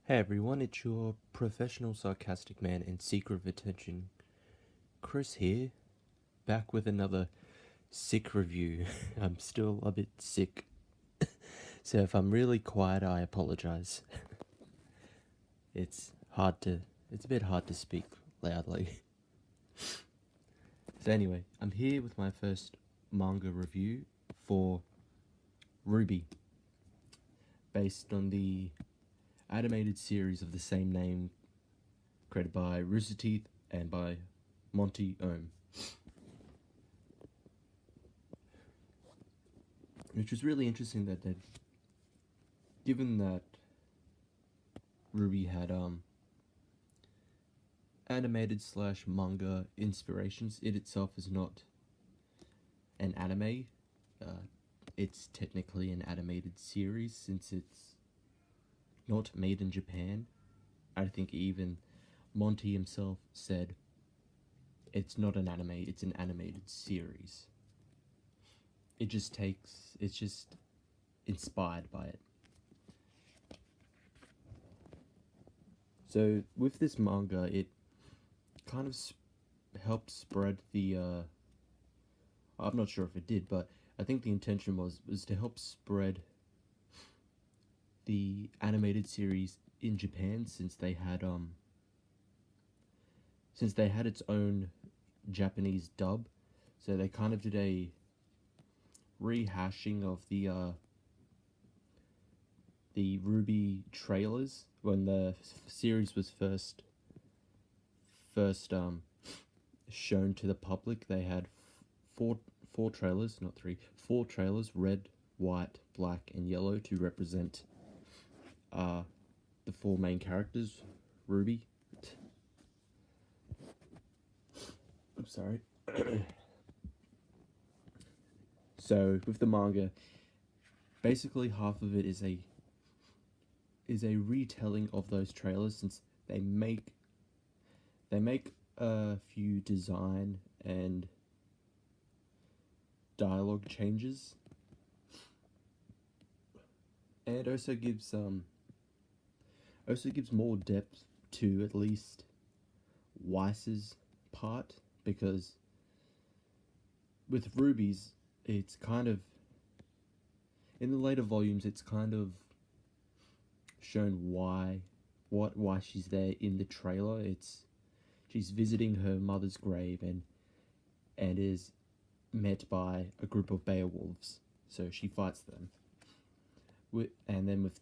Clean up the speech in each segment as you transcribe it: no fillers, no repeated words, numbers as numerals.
Hey everyone, it's your professional sarcastic man and seeker of attention, Chris here, back with another sick review. I'm still a bit sick, so if I'm really quiet, I apologize. It's it's a bit hard to speak loudly. So anyway, I'm here with my first manga review for RWBY, based on the animated series of the same name, created by Rooster Teeth and by Monty Ohm. Which was really interesting that given that RWBY had animated slash manga inspirations, it itself is not an anime. It's technically an animated series since it's not made in Japan. I think even Monty himself said it's not an anime, it's an animated series. It's just inspired by it. So with this manga, it kind of helped spread the, I'm not sure if it did, but I think the intention was to help spread the animated series in Japan, since they had its own Japanese dub. So they kind of did a rehashing of the RWBY trailers when the series was first shown to the public. They had four trailers, not three, four trailers: red, white, black, and yellow, to represent the four main characters, RWBY. I'm sorry. So with the manga, basically half of it is a retelling of those trailers, since they make a few design and dialogue changes, and also gives more depth to at least Weiss's part, because with RWBY's, it's kind of, in the later volumes, it's kind of shown why she's there in the trailer. She's visiting her mother's grave and is met by a group of Beowulfs, so she fights them. And then with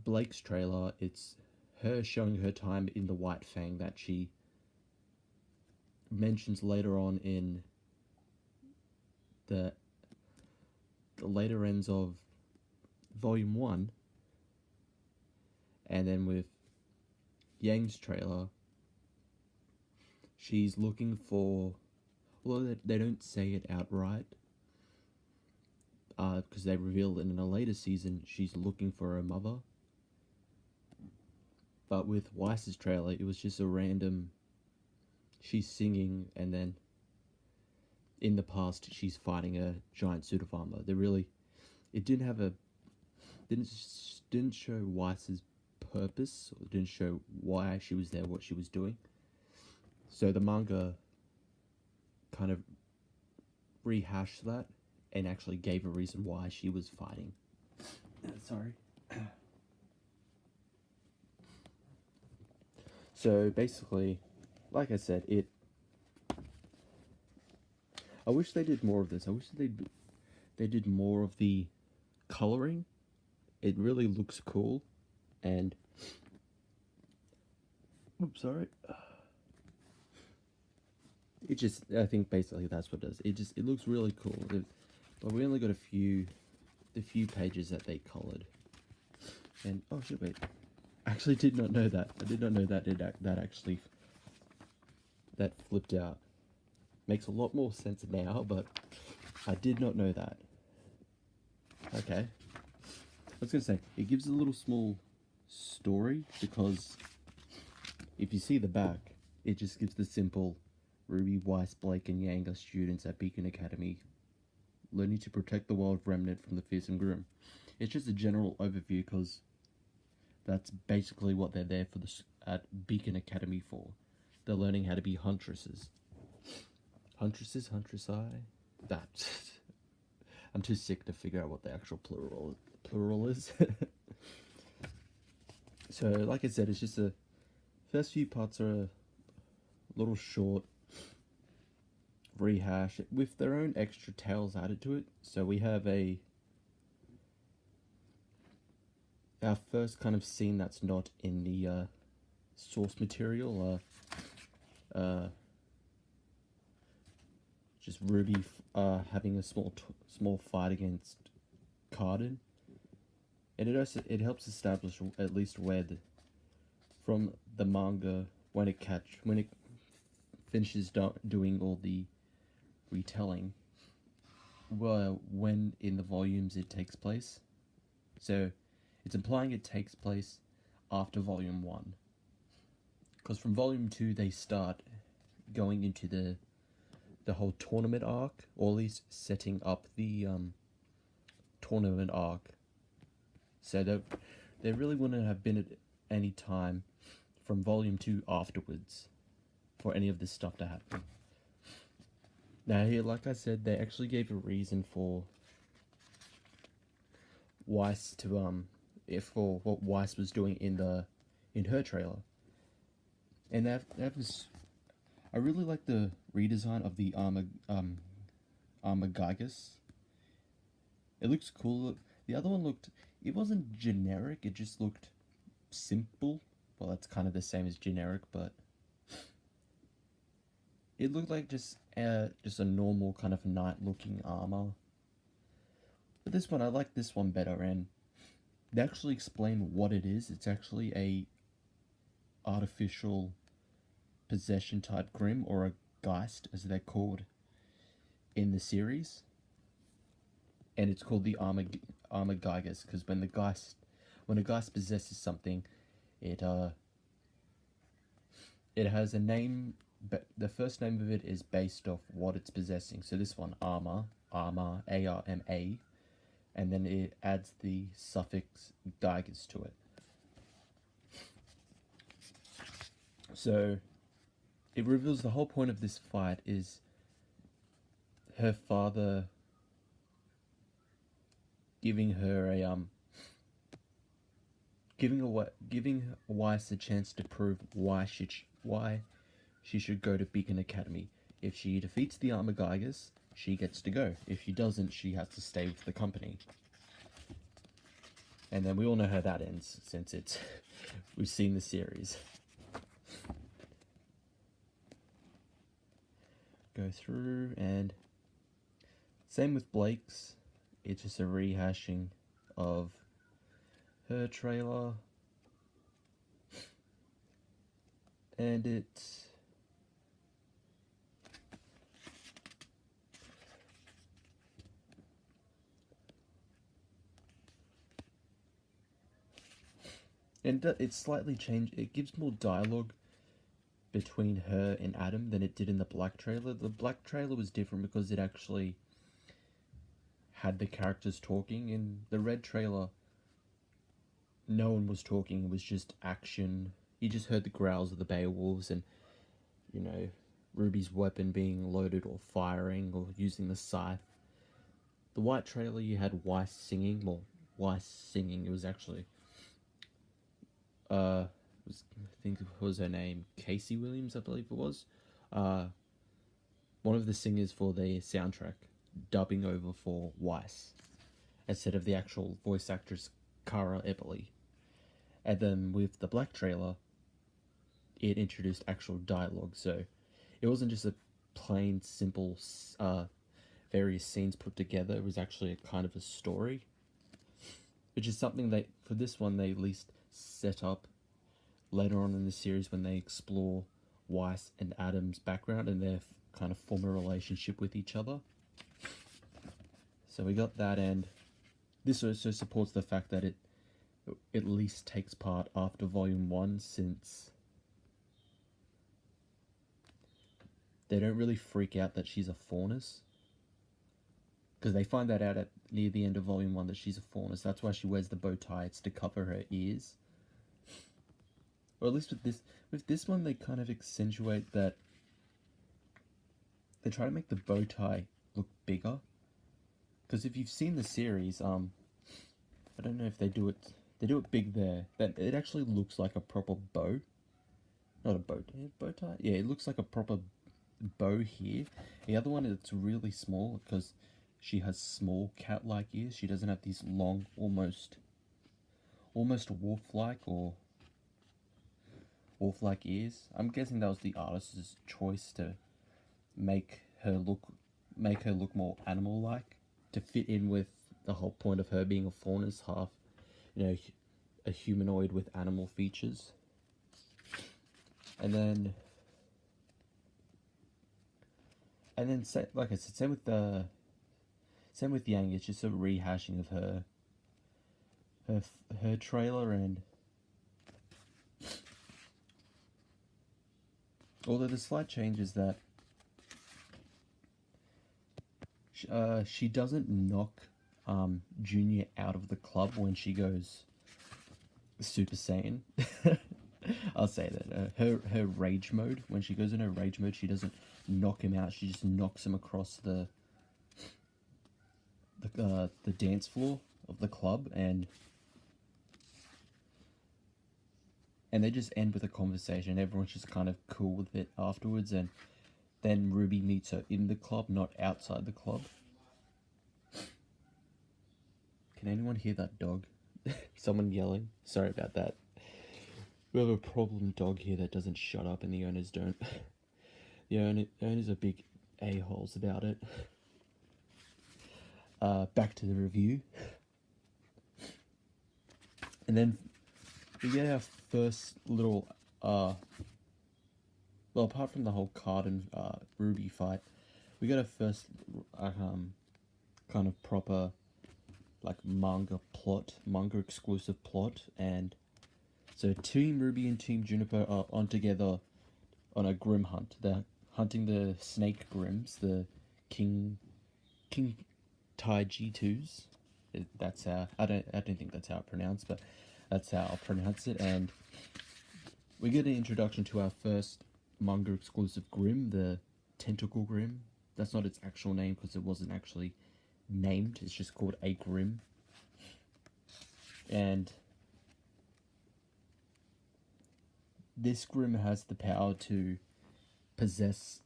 Blake's trailer, it's her showing her time in the White Fang that she mentions later on in the later ends of Volume 1. And then with Yang's trailer, she's looking for, although they don't say it outright, because they reveal it in a later season, she's looking for her mother. But with Weiss's trailer, it was just a random, she's singing, and then in the past she's fighting a giant suit of armor. It didn't show Weiss's purpose, or didn't show why she was there, what she was doing. So the manga kind of rehashed that and actually gave a reason why she was fighting. Sorry. So basically, like I said, I wish they did more of this. I wish they did more of the coloring. It really looks cool, and sorry. I think basically that's what it does. It looks really cool. But we only got the few pages that they colored. And oh shit, wait. I actually did not know that. I did not know that that flipped out. Makes a lot more sense now, but I did not know that. Okay. I was gonna say, it gives a little small story, because if you see the back, it just gives the simple RWBY, Weiss, Blake, and Yang are students at Beacon Academy, learning to protect the wild remnant from the fearsome Grim. It's just a general overview, because That's basically what they're there for at Beacon Academy for. They're learning how to be huntresses. Huntress-I? That. I'm too sick to figure out what the actual plural is. So, like I said, it's just the first few parts are a little short rehash with their own extra tales added to it. So we have our first kind of scene that's not in the source material. Just Ruby having a small fight against Cardin, and it helps establish at least where from the manga when it finishes doing all the retelling, well, when in the volumes it takes place. So it's implying it takes place after volume 1, because from volume 2 they start going into the whole tournament arc, or at least setting up the tournament arc. So there really wouldn't have been at any time from volume 2 afterwards for any of this stuff to happen. Now here, like I said, they actually gave a reason for Weiss to for what Weiss was doing in her trailer, and that was, I really like the redesign of the armor Gygus. It looks cool. The other one it wasn't generic. It just looked simple. Well, that's kind of the same as generic, but it looked like just a normal kind of knight-looking armor. But this one, I like this one better, and they actually explain what it is. It's actually a artificial possession type Grim, or a Geist as they're called in the series, and it's called the armor Gygus because when a Geist possesses something, it has a name, but the first name of it is based off what it's possessing. So this one, armor, ARMA, and then it adds the suffix Gygus to it. So it reveals the whole point of this fight is her father giving Weiss a chance to prove why she should go to Beacon Academy. If she defeats the Armor Gygus, she gets to go. If she doesn't, she has to stay with the company. And then we all know how that ends, since we've seen the series. Go through, and same with Blake's. It's just a rehashing of her trailer, and it's slightly changed. It gives more dialogue between her and Adam than it did in the Black trailer. The Black trailer was different because it actually had the characters talking. In the Red trailer, no one was talking. It was just action. You just heard the growls of the Beowulfs and, Ruby's weapon being loaded or firing or using the scythe. The White trailer, you had Weiss singing. Well, Weiss singing. It was actually I think it was her name, Casey Williams, I believe it was. One of the singers for the soundtrack, dubbing over for Weiss, instead of the actual voice actress Cara Eppley. And then with the Black trailer, it introduced actual dialogue, so it wasn't just a plain, simple, various scenes put together. It was actually a kind of a story, which is something for this one, they at least set up later on in the series when they explore Weiss and Adam's background and their kind of form a relationship with each other. So we got that, and this also supports the fact that it at least takes part after Volume 1, since they don't really freak out that she's a Faunus. Because they find that out near the end of Volume 1 that she's a Faunus. That's why she wears the bow tie. It's to cover her ears. or at least with this one they kind of accentuate that. They try to make the bow tie look bigger. Because if you've seen the series, I don't know if they do it. They do it big there. That it actually looks like a proper bow. Not a bow tie. Yeah, it looks like a proper bow here. The other one, it's really small because she has small cat-like ears. She doesn't have these long, almost wolf-like or wolf-like ears. I'm guessing that was the artist's choice to make her look more animal-like, to fit in with the whole point of her being a fawn as half, you know, a humanoid with animal features. And then like I said, same with Yang. It's just a rehashing of her trailer, and although the slight change is that she doesn't knock Junior out of the club when she goes Super Saiyan. I'll say that her rage mode, when she goes in her rage mode, she doesn't knock him out. She just knocks him across the dance floor of the club, and they just end with a conversation. Everyone's just kind of cool with it afterwards, and then RWBY meets her in the club, not outside the club. Can anyone hear that dog? Someone yelling? Sorry about that. We have a problem dog here that doesn't shut up, and the owners don't. The owners are big a-holes about it. Back to the review. And then we get our first little, well, apart from the whole Card and RWBY fight, we got a first kind of proper like manga exclusive plot. And so Team RWBY and Team Juniper are on together on a Grim hunt. They're hunting the snake Grims, the King Tai G2s. That's how I don't think that's how it's pronounced, but that's how I'll pronounce it. And we get an introduction to our first manga exclusive Grim, the Tentacle Grim. That's not its actual name because it wasn't actually named. It's just called a Grim. And this Grim has the power to possess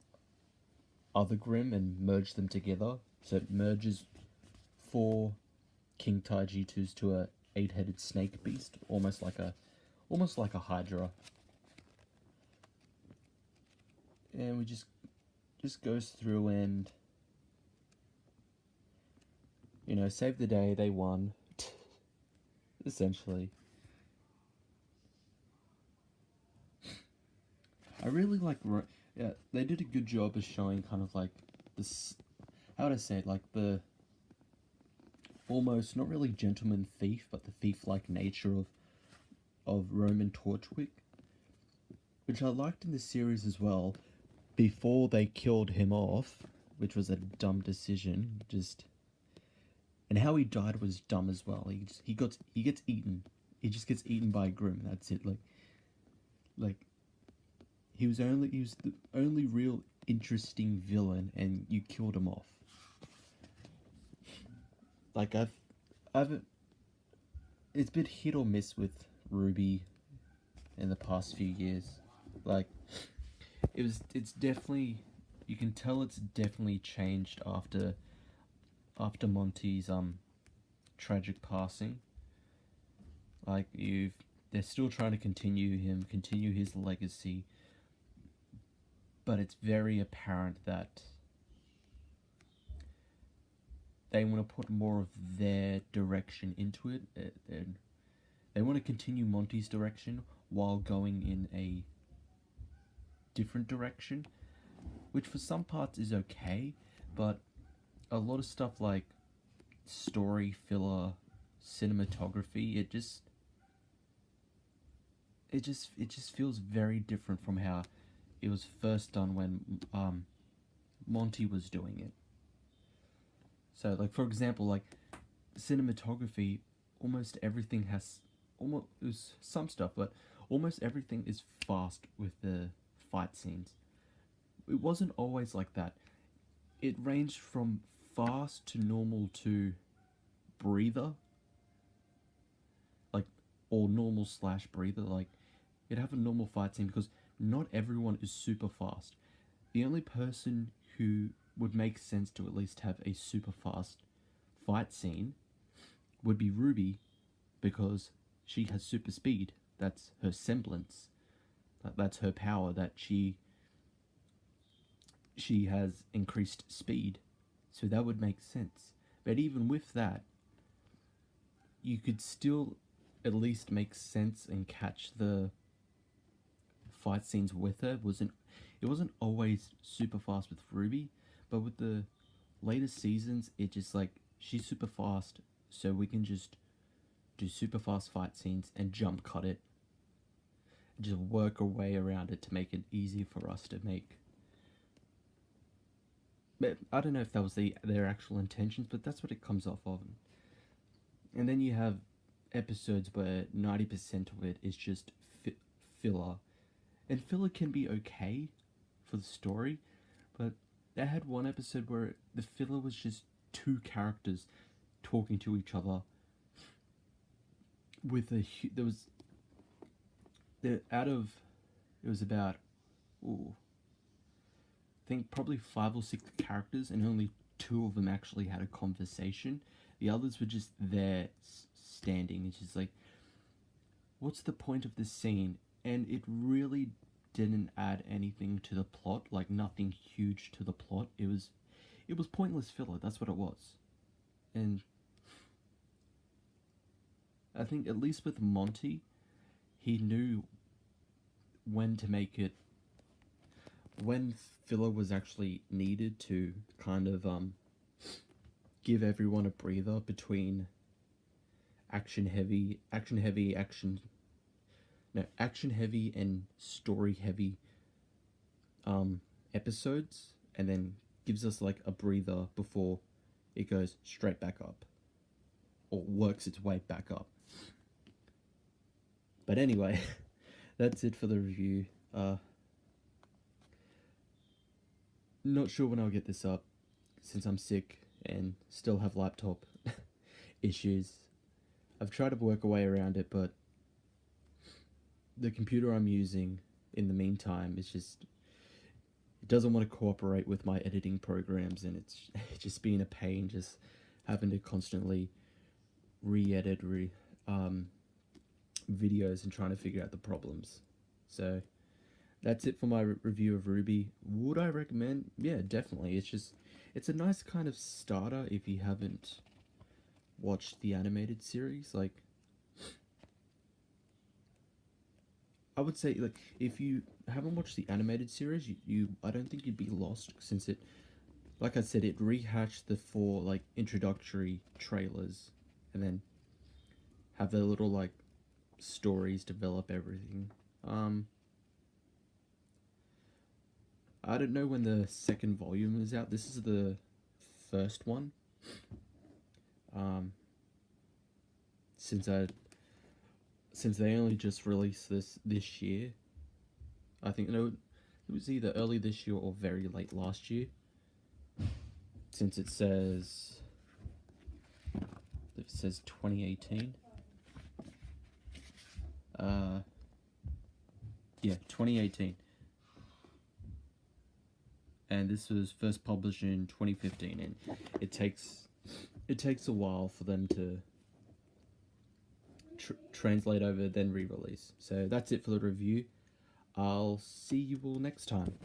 other Grim and merge them together. So it merges 4 King Tai G2s to a 8-headed snake beast, almost like a Hydra. And we just goes through and, you know, save the day. They won, essentially. I really like, yeah, they did a good job of showing kind of like this, how would I say it, like the almost, not really gentleman thief, but the thief-like nature of Roman Torchwick, which I liked in this series as well, before they killed him off, which was a dumb decision, and how he died was dumb as well. He gets eaten. He just gets eaten by a Grim. That's it. Like he was the only real interesting villain, and you killed him off. Like it's been hit or miss with RWBY in the past few years. Like it's definitely, you can tell it's definitely changed after Monty's tragic passing. Like they're still trying to continue his legacy, but it's very apparent that they want to put more of their direction into it. They want to continue Monty's direction while going in a different direction, which for some parts is okay, but a lot of stuff like story filler, cinematography, it just feels very different from how it was first done when Monty was doing it. So, like, for example, like cinematography, almost everything has almost, it was some stuff, but almost everything is fast with the fight scenes. It wasn't always like that. It ranged from fast to normal to breather, like, or normal slash breather. Like, you'd have a normal fight scene because not everyone is super fast. The only person who would make sense to at least have a super fast fight scene would be RWBY, because she has super speed. That's her semblance. That's her power, that she has increased speed. So that would make sense. But even with that, you could still at least make sense and catch the fight scenes with her. It wasn't always super fast with RWBY, but with the latest seasons, it just like, she's super fast, so we can just do super fast fight scenes and jump cut it. Just work our way around it to make it easy for us to make. But I don't know if that was their actual intentions, but that's what it comes off of. And then you have episodes where 90% of it is just filler. And filler can be okay for the story, but they had one episode where the filler was just two characters talking to each other with there was it was about, I think probably 5 or 6 characters, and only 2 of them actually had a conversation. The others were just there standing. It's just like, what's the point of this scene? And it really didn't add anything to the plot, like nothing huge to the plot. It was pointless filler. That's what it was. And I think at least with Monty, he knew when to make it, when filler was actually needed to kind of give everyone a breather between action heavy and story heavy episodes, and then gives us like a breather before it goes straight back up or works its way back up. But anyway, that's it for the review. Not sure when I'll get this up, since I'm sick and still have laptop issues. I've tried to work a way around it, but the computer I'm using in the meantime is just, it doesn't want to cooperate with my editing programs, and it's just being a pain, just having to constantly re-edit videos and trying to figure out the problems. So that's it for my review of RWBY. Would I recommend? Yeah, definitely. It's a nice kind of starter if you haven't watched the animated series. Like, I would say, like, if you haven't watched the animated series, I don't think you'd be lost, since it, like I said, it rehashed the 4 like introductory trailers, and then have their little like stories develop everything. I don't know when the second volume is out. This is the first one. Since they only just released this year, I think it was either early this year or very late last year. Since it says 2018. Yeah, 2018. And this was first published in 2015, and it takes a while for them to translate over, then re-release. So that's it for the review. I'll see you all next time.